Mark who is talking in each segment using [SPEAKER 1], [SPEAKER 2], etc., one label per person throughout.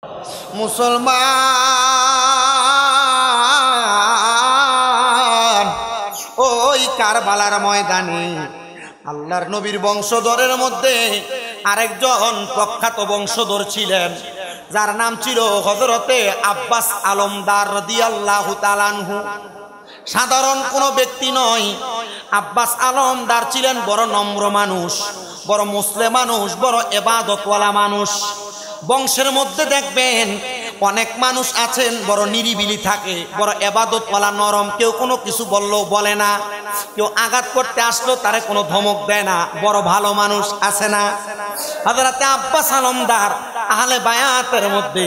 [SPEAKER 1] মুসলমান ওই কারবালার ময়দানে আল্লাহর নবীর বংশধরের মধ্যে আরেকজন প্রখ্যাত বংশধর ছিলেন, যার নাম ছিল হযরতে আব্বাস আলমদার রাদিয়াল্লাহু তাআলা আনহু। সাধারণ কোনো ব্যক্তি নয়, আব্বাস আলমদার ছিলেন বড় নম্র মানুষ, বড় মুসলিম মানুষ, বড় ইবাদতওয়ালা মানুষ। বংশের মধ্যে দেখবেন অনেক মানুষ আছেন বড় নিরিবিলি থাকে, বড় ইবাদতওয়ালা, নরম, কেউ কোনো কিছু বললেও বলে না, কেউ আঘাত করতে আসলো তারে কোনো ধমক দেয় না, বড় ভালো মানুষ আছে না? হযরতে আব্বাস আলমদার আহলে বায়াতের মধ্যে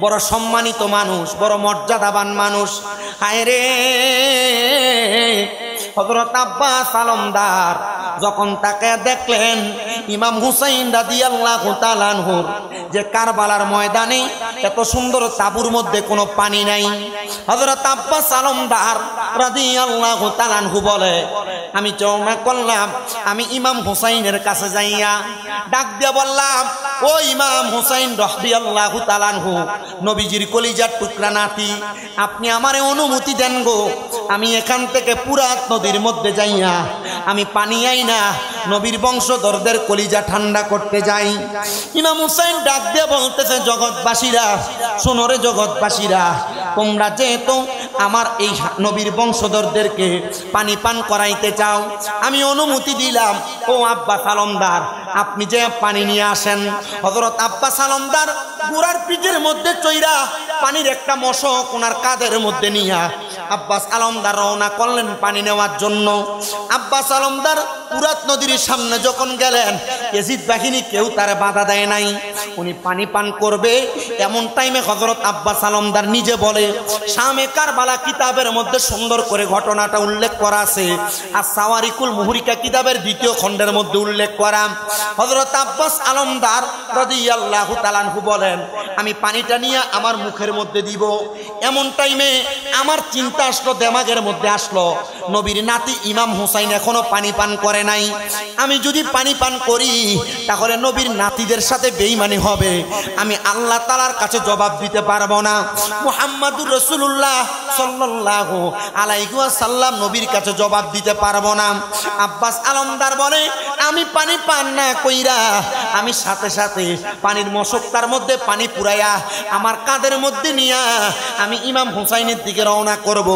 [SPEAKER 1] বড় সম্মানিত মানুষ, বড় মর্যাদাবান মানুষ। হায় রে, হযরত আব্বাস আলমদার যখন তাকে দেখলেন ইমাম হুসাইন রাদিয়াল্লাহু তাআলা আনহুর যে কারবালার ময়দানে এত সুন্দর তাঁবুর মধ্যে কোনো পানি নাই, হযরত আব্বাস আলমদার রাদিয়াল্লাহু তাআলা আনহু বলে, আমি চওড়া করলাম আমি ইমাম হুসাইনের কাছে যাইয়া ডাক দিয়ে বললাম, ও ইমাম হুসাইন রাদিয়াল্লাহু তাআলা আনহু, নবীজির কলিজার টুকরা নাতি, আপনি আমারে অনুমতি দেন গো, আমি এখান থেকে পুরাত নদীর মধ্যে যাইয়া আমি পানি আই না নবীর বংশধরদের কলিজা ঠান্ডা করতে যাই। ইমাম হুসাইন ডাক দিয়ে বলতেছে, জগৎবাসীরা শোনো রে, জগৎবাসীরা তোমরা যেহেতু আমার এই নবীর বংশধরদেরকে পানি পান করাইতে চাও, আমি অনুমতি দিলাম। ও আব্বাস আলমদার, আপনি যে পানি নিয়ে আসেন। হযরত আব্বাস আলমদার বুড়ার পিঠের মধ্যে চইরা পানির একটা মশক ওনার কাঁধের মধ্যে নিয়া আব্বাস আলমদার রওনা করলেন পানি নেওয়ার জন্য। আব্বাস আলমদার পুরাত নদীর সামনে যখন গেলেন, ইয়াজিদ বাহিনী কেউ তার বাধা দেয় নাই, উনি পানি পান করবে। এমন টাইমে হযরত আব্বাস আলমদার নিজে বলে, শামে কারবালা কিতাবের মধ্যে সুন্দর করে ঘটনাটা উল্লেখ করা আছে, আর সাওয়ারিকুল মুহরিকা কিতাবের 2য় খণ্ডের মধ্যে উল্লেখ করা। হযরত আব্বাস আলমদার রাদিয়াল্লাহু তাআলা আনহু বলেন, আমি পানিটা নিয়ে আমার মুখের মধ্যে দিব। এমন টাইমে আমার চিন্তা আসলো, দেমাগের মধ্যে আসলো, নবীর নাতি ইমাম হুসাইন এখনো পানি পান করে নাই, আমি যদি পানি পান করি তাহলে নবীর নাতিদের সাথে বেঈমানি হবে, আমি আল্লাহ তাআলার কাছে জবাব দিতে পারবো না, মুহাম্মাদুর রাসূলুল্লাহ সাল্লাল্লাহু আলাইহি ওয়াসাল্লাম নবীর কাছে জবাব দিতে পারবো না। আব্বাস আলমদার বলে, আমি পানি পান না কইরা আমি সাথে সাথে পানির মশকটার মধ্যে পানি পুরাইয়া আমার কাঁধের মধ্যে নিয়া আমি ইমাম হুসাইনের দিকে রওনা করব।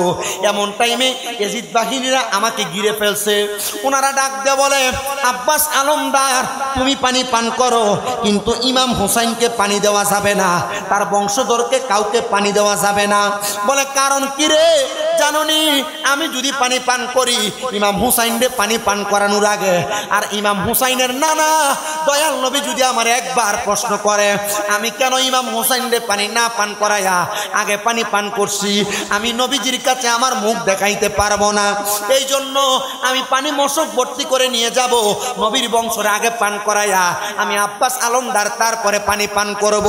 [SPEAKER 1] এমন টাইমে ইয়াজিদ বাহিনীরা আমাকে ঘিরে ফেলছে। ওনারা ডাক দিয়ে বলে, আব্বাস আলমদার তুমি পানি পান করো, কিন্তু ইমাম হুসাইনকে পানি দেওয়া যাবে না, তার বংশধরকে কাউকে পানি দেওয়া যাবে না। বলে, কারণ কি রে? জানোনি আমি যদি পানি পান করি, ইমাম হুসাইনকে পানি পান করানোর আগে আর ইমাম হুসাইনের নানা দয়াল নবী যদি আমার একবার প্রশ্ন করে, আমি কেন ইমাম হুসাইনকে পানি না পান করাইয়া আগে পানি পান করছি, আমি নবীজির কাছে আমার মুখ দেখাইতে পারবো না। এই জন্য আমি পানি মশক ভর্তি করে নিয়ে যাব, নবীর বংশরে আগে পান করাইয়া আমি আব্বাস আলমদার তারপরে পানি পান করব।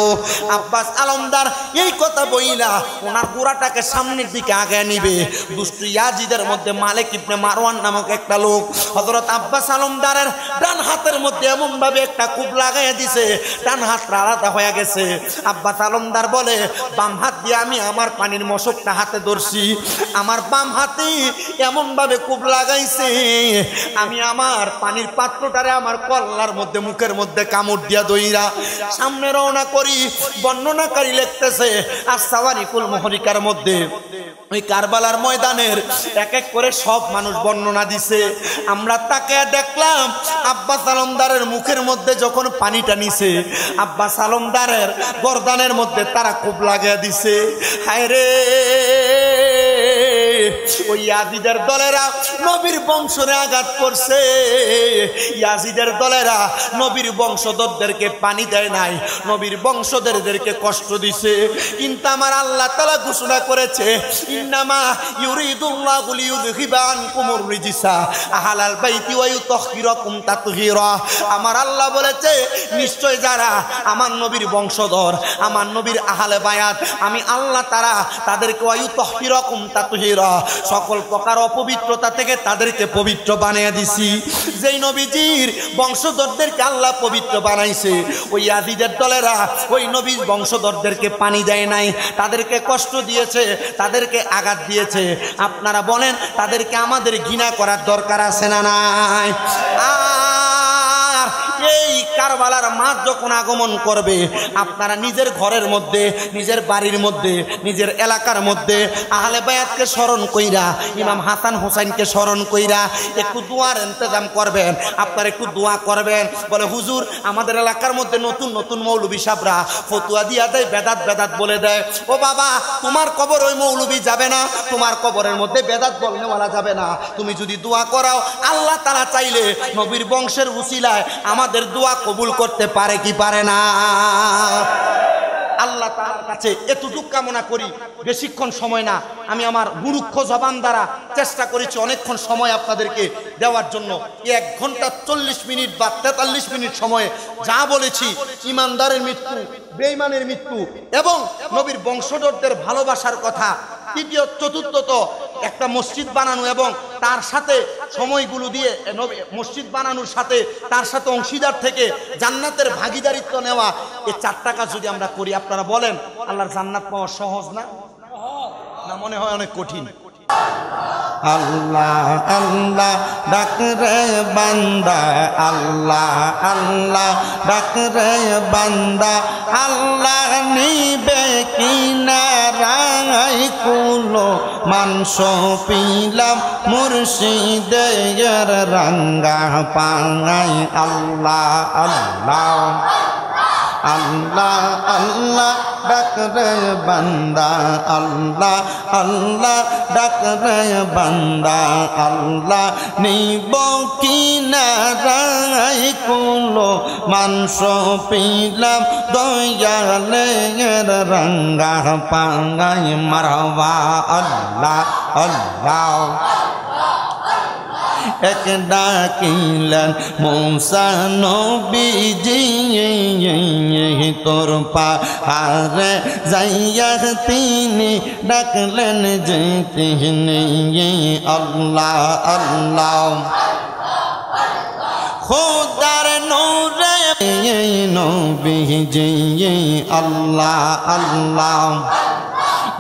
[SPEAKER 1] আব্বাস আলমদার এই কথা বইলা ওনার গোড়াটাকে সামনের দিকে আগে নিবে। দুষ্টু ইয়াজিদের মধ্যে মালিক ইবনে মারওয়ান নামক একটা লোক হযরত আব্বাস আলমদারের ডান হাতের মধ্যে এমন ভাবে একটা কূপ লাগাইয়া দিছে, ডান হাত আলাদা হয়ে গেছে। আব্বাস আলমদার বলে, বাম হাত দিয়ে আমি আমার পানির মশকটা হাতে ধরছি, আমার বাম হাতে এমন ভাবে কূপ লাগাইছে, আমি আমার পানির পাত্রটারে আমার কল্লার মধ্যে মুখের মধ্যে কামড় দিয়া দইরা সামনে রওনা করি। বর্ণনাকারী লিখতেছে আর সাওয়ারিকুল মুহরিকার মধ্যে ওই কারবালার ময়দানের এক এক করে সব মানুষ বর্ণনা দিছে। আমরা তাকে দেখলাম আব্বাস আলমদারের মুখের মধ্যে যখন পানিটা নিছে, আব্বাস আলমদারের গর্দানের মধ্যে তারা কূপ লাগিয়ে দিছে। হায় রে, ওই ইয়াজিদের দলেরা নবীর বংশরে আঘাত করছে, ইয়াজিদের দলেরা নবীর বংশধরদেরকে পানি দেয় নাই, নবীর বংশধরদেরকে কষ্ট দিছে। কিন্তু আমার আল্লাহ তাআলা ঘোষণা করেছে, ইন্নামা ইউরিদুল্লাহু লিইউযহিবা আনকুমুর রিজসা আহলাল বাইতি ওয়া ইউতাহহিরাকুম তাতহীরা। আমার আল্লাহ বলেছে, নিশ্চয় যারা আমার নবীর বংশধর, আমার নবীর আহলে বায়াত, আমি আল্লাহ তাআলা তাদেরকে ওয়া ইউতাহহিরাকুম তাতহীরা সকল প্রকার অপবিত্রতা থেকে তাদেরকে পবিত্র বানিয়ে দিছি। যেই নবীজির বংশধরদেরকে আল্লাহ পবিত্র বানাইছে, ওই ইয়াজিদের দলেরা ওই নবীর বংশধরদেরকে পানি দেয় নাই, তাদেরকে কষ্ট দিয়েছে, তাদেরকে আঘাত দিয়েছে। আপনারা বলেন তাদেরকে আমাদের ঘৃণা করার দরকার আছে না নাই? এই কারবালার মাঠ যখন আগমন করবে, আপনারা নিজের ঘরের মধ্যে, নিজের বাড়ির মধ্যে, নিজের এলাকার মধ্যে আহলে বায়াতকে স্মরণ কইরা, ইমাম হাসান হুসাইনকে স্মরণ কইরা একটু দোয়ার ইন্তজাম করবেন। আপনারা একটু দোয়া করবেন, বলে হুজুর আমাদের এলাকার মধ্যে নতুন নতুন মৌলবী সাহেবরা ফতুয়া দিয়া দেয়, বেদাত বেদাত বলে দেয়। ও বাবা, তোমার কবর ওই মৌলবী যাবে না, তোমার কবরের মধ্যে বেদাত বলনেওয়ালা যাবে না। তুমি যদি দোয়া করাও, আল্লাহ তাআলা চাইলে নবীর বংশের উসিলায় আমাদের দোয়া কবুল করতে পারে কি পারে না? আল্লাহ তাআলার কাছে এতটুকু কামনা করি। বেশিক্ষণ সময় না, আমি আমার মুরুক্ষ জবান দ্বারা চেষ্টা করেছি অনেকক্ষণ সময় আপনাদেরকে দেওয়ার জন্য। 1 ঘন্টা 40 মিনিট বা 43 মিনিট সময়ে যা বলেছি, ইমানদারের মৃত্যু, বেঈমানের মৃত্যু এবং নবীর বংশধরদের ভালোবাসার কথা, তৃতীয় চতুর্থত একটা মসজিদ বানানো এবং তার সাথে সময়গুলো দিয়ে মসজিদ বানানোর সাথে তার সাথে অংশীদার থেকে জান্নাতের ভাগীদারিত্ব নেওয়া, এই 4টা কাজ যদি আমরা করি, আপনারা বলেন আল্লাহর জান্নাত পাওয়া সহজ না? না মনে হয় অনেক কঠিন? আল্লাহ আল্লাহ ডাক রে বান্দা, আল্লাহ আল্লাহ ডাক রে বান্দা, আল্লাহ নিবে কিনারায় কুলো মাংস পিলাম মুর্শিদের রাঙ্গা পাঙাই। আল্লাহ আল্লাহ আল্লাহ আল্লাহ ডাক রে বান্দা, আল্লাহ আল্লাহ ডাক রে বান্দা, আল্লাহ নিব কিনারায় কুলো মাংস পিলাম দয়ালের রাঙ্গা পাঙাই। মারহাবা আল্লাহ আল্লাহ। এক ডাকিলেন মূসা নবীজি তোর পাহাড়ে যাইয়া, তিনি ডাকলেন যে তিনি আল্লাহ আল্লাহ। খোদার নূরে নবীজি আল্লাহ আল্লাহ।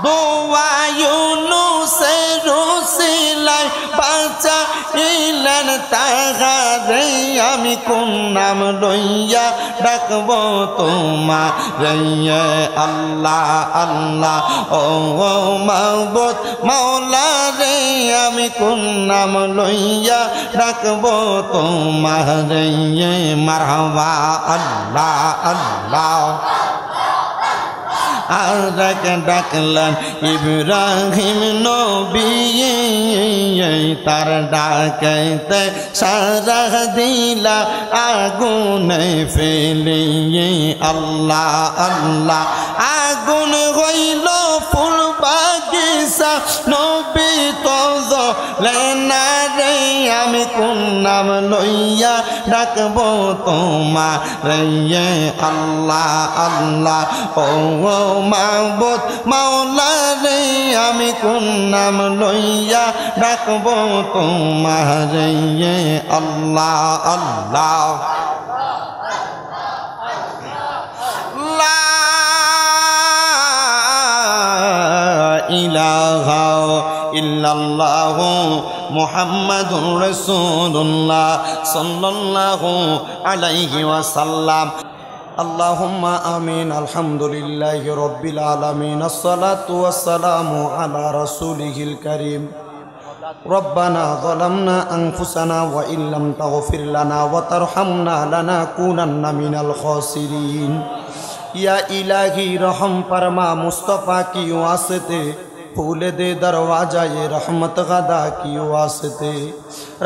[SPEAKER 1] দোয়া ইউনূসের উসিলায় বাঁচাইলেন তাহারে, আমি কোন নাম লইয়া ডাকব তোমারে? আল্লাহ আল্লাহ। ও মাবুদ মাওলা রে, আমি কোন নাম লইয়া ডাকব তোমারে? মারহাবা আল্লাহ আল্লাহ। আর ডাকলেন ইব্রাহিম নবী, তার ডাকাইতে সারা দিলা আগুনে ফেলি। আল্লাহ আল্লাহ। আগুন হইল ফুল বাগিচা, নবী তো জ্বলে রে, আমি কোন নাম লইয়া ডাকব তোমারে? আল্লাহ আল্লাহ। ও মাবুদ মাওলা রে, আমি কোন নাম লইয়া ডাকব তোমারে? আল্লাহ আল্লাহ। লা ইলাহা ইল্লাল্লাহু মুহাম্মাদুর রাসূলুল্লাহ সাল্লাল্লাহু আলাইহি ওয়াসাল্লাম। আল্লাহুম্মা আমিন। আলহামদুলিল্লাহি রাব্বিল আলামিন। আসসালাতু ওয়াসসালামু আলা রাসূলিহিল কারীম। রব্বানা যালামনা আনফুসানা ওয়া ইল্লাম তাগফির লানা ওয়া তারহামনা লানাকুনান্না মিনাল খাসিরিন। ইয়া ইলাহি রহম ফরমা, মুস্তাফা কি ওয়াসতে फूल दे दरवाजा ये रहमत गदा की वास्ते।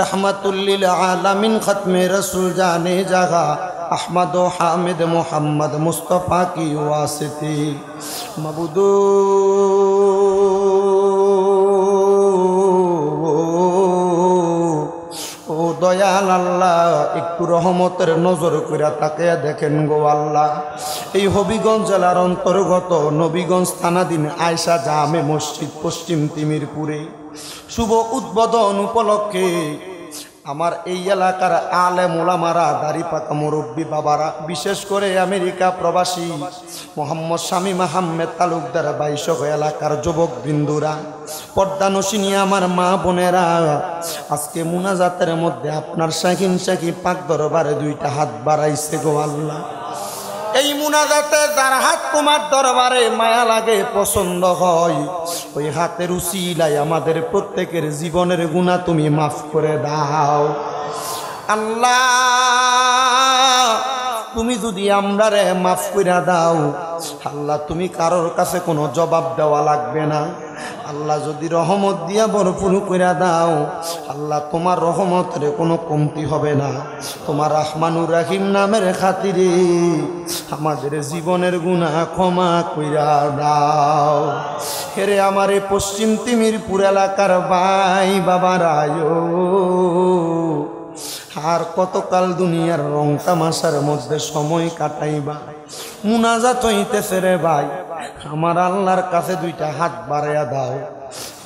[SPEAKER 1] रहमतुल्लिल आलमीन ख़त्म रसूल जाने जगह अहमद व हामिद मोहम्मद मुस्तफ़ा की वास्ते। मबूदो ও দয়াল আল্লাহ, একটু রহমতের নজর কইরা তাকায়া দেখেন গো আল্লাহ। এই হবিগঞ্জ জেলার অন্তর্গত নবীগঞ্জ থানাধীন আয়েশা জামে মসজিদ পশ্চিম তিমিরপুরে শুভ উদ্বোধন উপলক্ষে আমার এই এলাকার আলেম ওলামারা, দাড়ি পাকা মুরব্বী বাবারা, বিশেষ করে আমেরিকা প্রবাসী মোহাম্মদ শামীম আহমেদ তালুকদার বাইশক এলাকার যুবক বিন্দুরা, পর্দানসিনী আমার মা বোনেরা, আজকে মুনাজাতের মধ্যে আপনার শাকিন শাকি পাক দরবারে দুইটা হাত বাড়াইছে গো আল্লাহ। এই মুনাজাতে যার হাত তোমার দরবারে মায়া লাগে, পছন্দ হয়, ওই হাতের উসিলায় আমাদের প্রত্যেকের জীবনের গুনাহ তুমি মাফ করে দাও আল্লাহ। তুমি যদি আমরারে মাফ করে দাও আল্লাহ, তুমি কারোর কাছে কোনো জবাব দেওয়া লাগবে না আল্লাহ। যদি রহমত দিয়া ভরপুর করে দাও আল্লাহ, তোমার রহমতের কোনো কমতি হবে না। তোমার রহমানুর রহিম নামের খাতিরে আমাদের জীবনের গুনাহ ক্ষমা কইরা দাও। হেরে আমার এই পশ্চিম তিমিরপুর এলাকার ভাই বাবারায়, আর কতকাল দুনিয়ার রং তামাশার মধ্যে সময় কাটাইবা। মুনাজাত হইতেছে রে ভাই, আমার আল্লাহর কাছে দুইটা হাত বাড়াইয়া দাও।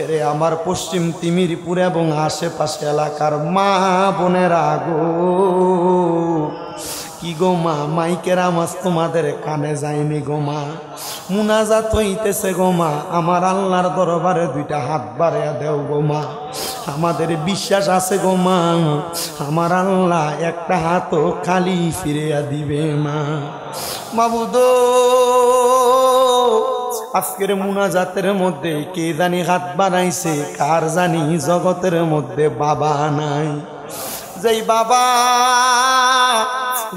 [SPEAKER 1] এরে আমার পশ্চিম তিমিরপুর এবং আশেপাশে এলাকার মা বোনেরা গো, কি গো মা, মাইকের আওয়াজ তোমাদের কানে যায়নি গো মা, মুনাজাত হইতেছে গো মা, আমার আল্লাহর দরবারে দুইটা হাত বাড়াইয়া দেও গো মা। আমাদের বিশ্বাস আছে গো মা, আমার আল্লাহ একটা হাতও খালি ফিরিয়া দিবে মা। মাবুদ, আজকের মুনাজাতের মধ্যে কে জানি হাত বাড়াইছে, কার জানি জগতের মধ্যে বাবা নাই। যেই বাবা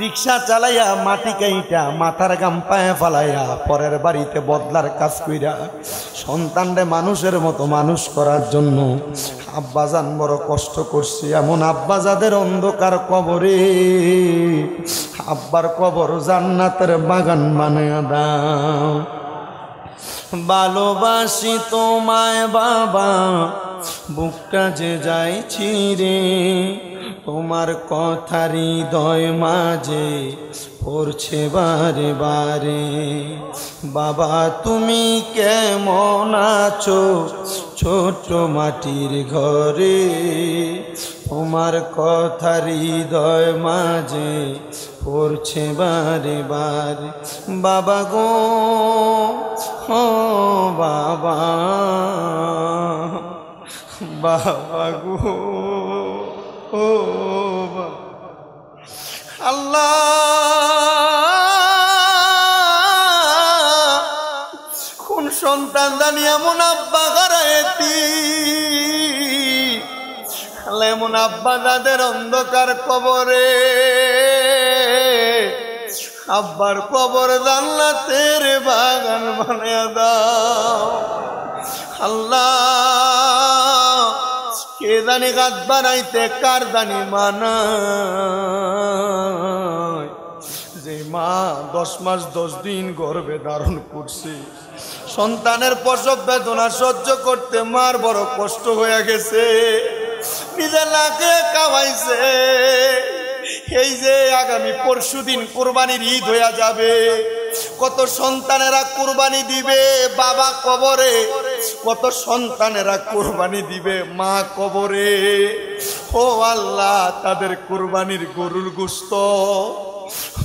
[SPEAKER 1] রিক্সা চালাইয়া মাটি কাইটা মাথার গাম পায়ে ফালাইয়া পরের বাড়িতে বদলার কাজ কইরা সন্তানরে মানুষের মতো মানুষ করার জন্য আব্বাজান বড় কষ্ট করছে, এমন আব্বাজাদের অন্ধকার কবরে আব্বার কবর জান্নাতের বাগান বানায়া দাও। ভালোবাসি তোমায় বাবা, বুকটা যে যাইছি রে, তোমার কথা হৃদয় মাঝে পড়ছে বারে বারে। বাবা তুমি কেমন আছো ছোট মাটির ঘরে, তোমার কথা হৃদয় মাঝে পড়ছে বারে বারে। বাবা গো, ও বাবা, বাবা গো, ও আল্লাহ, কোন সন্তান জানি এমন আব্বা হারাইতি, এমন আব্বা যাদের অন্ধকার কবরে, আব্বার কবর জান্নাতের বাগান বানায়া দাও আল্লাহ। কে জানি গাছ বানাইতে, কার জানি মানায়, যে মা 10 মাস 10 দিন গর্ভে ধারণ করছে, সন্তানের প্রসব বেদনা সহ্য করতে মার বড় কষ্ট হয়ে গেছে, নিজে নাকে খাওয়াইছে। এই যে আগামী পরশুদিন কুরবানির ঈদ হইয়া যাবে, কত সন্তানেরা কুরবানি দিবে বাবা কবরে, কত সন্তানেরা কুরবানি দিবে মা কবরে। ও আল্লাহ, তাদের কুরবানির গরুর গোশত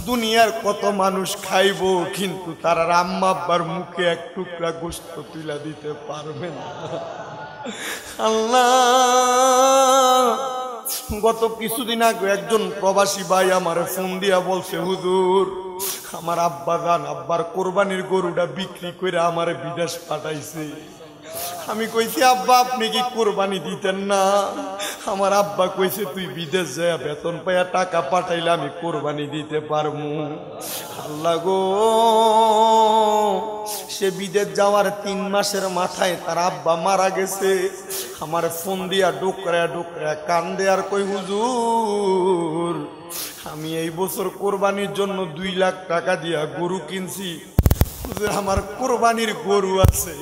[SPEAKER 1] দুনিয়ার কত মানুষ খাইব, কিন্তু তারা আম্মা আব্বার মুখে এক টুকরা গোশত তুলে দিতে পারবে না আল্লাহ। গত কিছুদিন আগে একজন প্রবাসী ভাই আমার ফোন দিয়া বলছে, হুজুর আমার আব্বা জান আব্বার কোরবানির গরুটা বিক্রি করে আমার বিদেশ পাঠাইছে। আমি কইছি, আব্বা আপনি কি কোরবানি দিতেন না? আমার আব্বা কইছে, তুই বিদেশ যায় বেতন পাইয়া টাকা পাঠাইলে আমি কোরবানি দিতে পারবো। আল্লাহ গো, সে বিদেশ যাওয়ার 3 মাসের মাথায় তার আব্বা মারা গেছে। আমার ফোন দিয়া ডোকরা ডোকরা কান্দে আর কই, হুজুর আমি এই বছর কোরবানির জন্য 2 লাখ টাকা দিয়া গরু কিনছি, হুজুর আমার কোরবানির গরু আছে,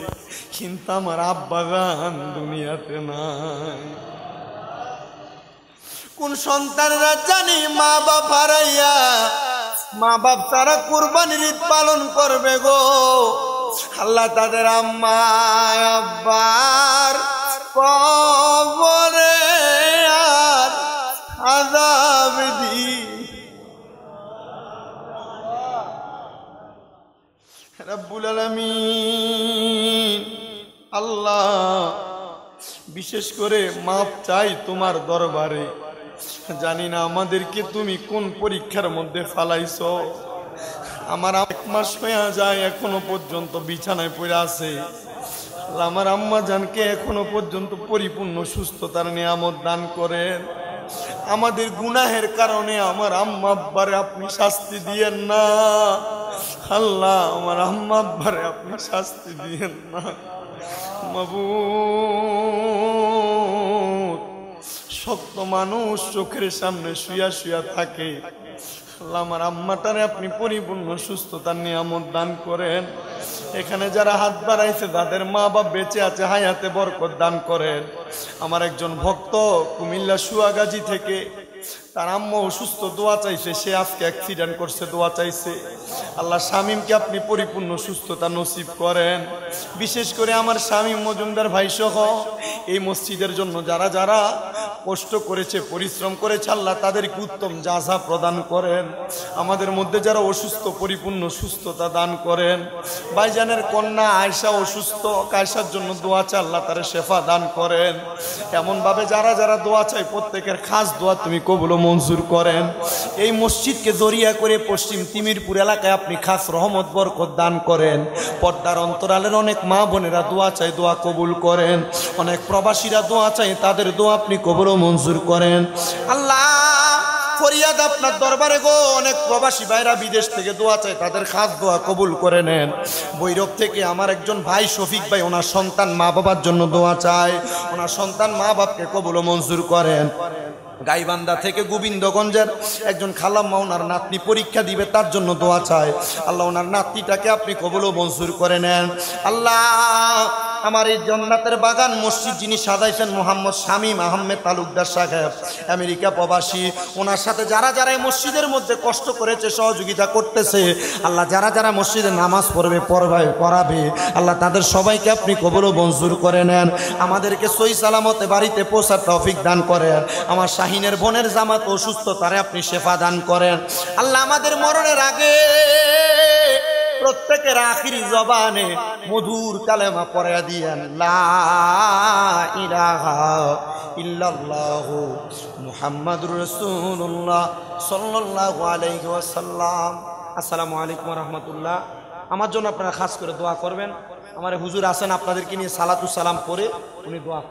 [SPEAKER 1] কিন্তু আমার আব্বা জান দুনিয়াতে নাই। কোন সন্তানরা জানি মা বাপ হারাইয়া, মা বাপ তারা কোরবানির ঈদ পালন করবে গো আল্লাহ, তাদের আম্মা আব্বার কবরে আর আযাব দি রব্বুল আলামিন। আল্লাহ বিশেষ করে মাপ চাই তোমার দরবারে। জানি না আমাদেরকে তুমি কোন পরীক্ষার মধ্যে ফালাইছো। আমার 1 মাস হয়ে যায় এখনো পর্যন্ত বিছানায় পড়ে আছে। আমার আম্মা জানকে এখনো পর্যন্ত পরিপূর্ণ সুস্থতার নিয়ামত দান করেন। আমাদের গুনাহের কারণে আমার আম্মা আব্বারে আপনি শাস্তি দিয়েন না আল্লাহ। আমার আম্মা আব্বারে আপনি শাস্তি দিয়েন না মাবুদ। শক্ত মানুষ চোখের সামনে শুয়া শুয়া থাকে। আল্লাহ আমার আম্মাটারে আপনি পরিপূর্ণ সুস্থতার নিয়ামত দান করেন। এখানে যারা হাত বাড়াইছে তাদের মা বাপ বেঁচে আছে, হায়াতে বরকত দান করেন। আমার একজন ভক্ত কুমিল্লা সুয়াগাজী থেকে, তার আম্মা অসুস্থ, দোয়া চাইছে। সে আজকে অ্যাক্সিডেন্ট করছে, দোয়া চাইছে। আল্লাহ শামীমকে আপনি পরিপূর্ণ সুস্থতা নসিব করেন। বিশেষ করে আমার শামীম মজুমদার ভাই সহ এই মসজিদের জন্য যারা যারা কষ্ট করেছে, পরিশ্রম করেছে, আল্লাহ তাদেরকে উত্তম জাযা প্রদান করেন। আমাদের মধ্যে যারা অসুস্থ পরিপূর্ণ সুস্থতা দান করেন। ভাইজানের কন্যা আয়েশা অসুস্থ, আয়েশার জন্য দোয়া চাই, আল্লাহ তার শেফা দান করেন। এমনভাবে যারা যারা দোয়া চাই প্রত্যেকের খাস দোয়া তুমি কবুল ও মঞ্জুর করেন। এই মসজিদকে জরিয়া করে পশ্চিম তিমিরপুর এলাকায় আপনি খাস রহমত বরকত দান করেন। পর্দার অন্তরালের অনেক মা বোনেরা দোয়া চাই, দোয়া কবুল করেন। অনেক প্রবাসীরা দোয়া চাই, তাদের দোয়া আপনি কবুল ও মঞ্জুর করেন। আল্লাহ ফরিয়াদ আপনার দরবারে গো, অনেক প্রবাসী ভাইরা বিদেশ থেকে দোয়া চাই, তাদের খাস দোয়া কবুল করে নেন। বৈরব থেকে আমার একজন ভাই শফিক ভাই, ওনার সন্তান মা বাবার জন্য দোয়া চায়, ওনার সন্তান মা বাপকে কবুল ও মঞ্জুর করেন। গাইবান্ধা থেকে গোবিন্দগঞ্জের একজন খালাম্মা, ওনার নাতনি পরীক্ষা দিবে, তার জন্য দোয়া চায়। আল্লাহ ওনার নাতনিটাকে আপনি কবুল ও মঞ্জুর করে নেন। আল্লাহ আমার এই জান্নাতের বাগান মসজিদ যিনি সাজাইছেন মোহাম্মদ শামীম আহমেদ তালুকদার সাহেব, আমেরিকা প্রবাসী, ওনার সাথে যারা যারা এই মসজিদের মধ্যে কষ্ট করেছে, সহযোগিতা করতেছে, আল্লাহ যারা যারা মসজিদে নামাজ পড়াবে আল্লাহ তাদের সবাইকে আপনি কবুল ও মঞ্জুর করে নেন। আমাদেরকে সহি সালামতে বাড়িতে পৌঁছার তৌফিক দান করেন। আমার শাহিনের বোনের জামাত অসুস্থ, তারে আপনি শেফা দান করেন। আল্লাহ আমাদের মরণের আগে প্রত্যেকের আখিরি জবানে মধুর কালেমা পড়ে দিয়েন, লা ইলাহা ইল্লাল্লাহু মুহাম্মাদুর রাসূলুল্লাহ সাল্লাল্লাহু আলাইহি ওয়াসাল্লাম। আসসালামু আলাইকুম ওয়া রাহমাতুল্লাহ। আমার জন্য আপনারা খাস করে দোয়া করবেন। আমার হুজুর আছেন, আপনাদেরকে নিয়ে সালাতু সালাম পড়ে উনি দোয়া